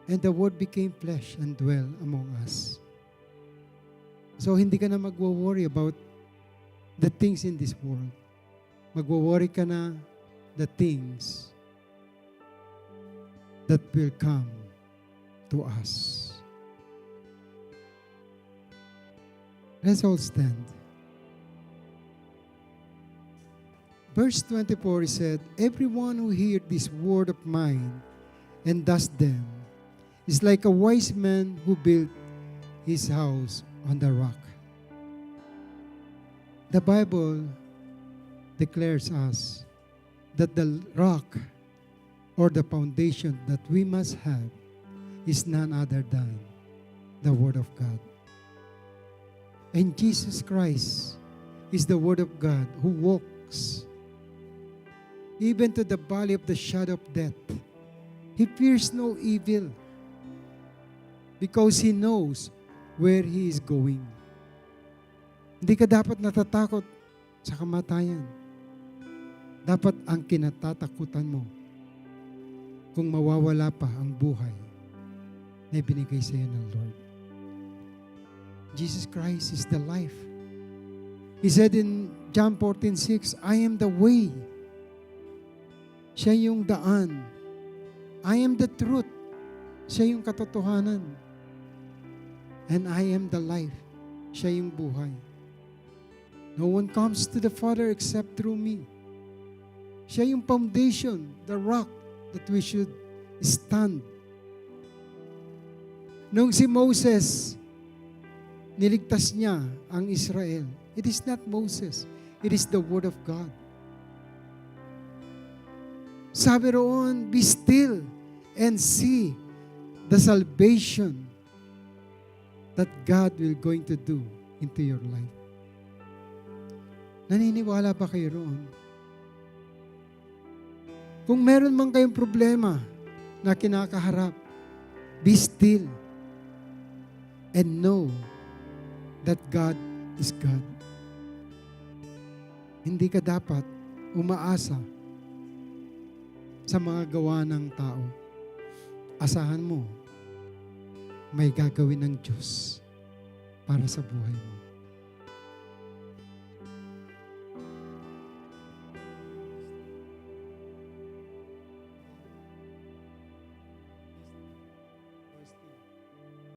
And the Word became flesh and dwell among us. So, hindi ka na magwo-worry about the things in this world. Magwo-worry ka na the things that will come to us. Let's all stand. Verse 24 said, everyone who hears this word of mine and does them is like a wise man who built his house on the rock. The Bible declares us that the rock or the foundation that we must have is none other than the Word of God. And Jesus Christ is the Word of God who walks even to the valley of the shadow of death. He fears no evil because He knows where He is going. Hindi ka dapat natatakot sa kamatayan. Dapat ang kinatatakutan mo kung mawawala pa ang buhay na ibinigay sa iyo ng Lord. Jesus Christ is the life. He said in John 14:6, I am the way. Siya yung daan. I am the truth. Siya yung katotohanan. And I am the life. Siya yung buhay. No one comes to the Father except through me. Siya yung foundation, the rock that we should stand. Nung si Moses, niligtas niya ang Israel. It is not Moses. It is the Word of God. Sabi roon, be still and see the salvation that God will going to do into your life. Naniniwala ba kayo roon? Kung meron man kayong problema na kinakaharap, be still and know that God is God. Hindi ka dapat umaasa sa mga gawa ng tao. Asahan mo, may gagawin ng Diyos para sa buhay mo.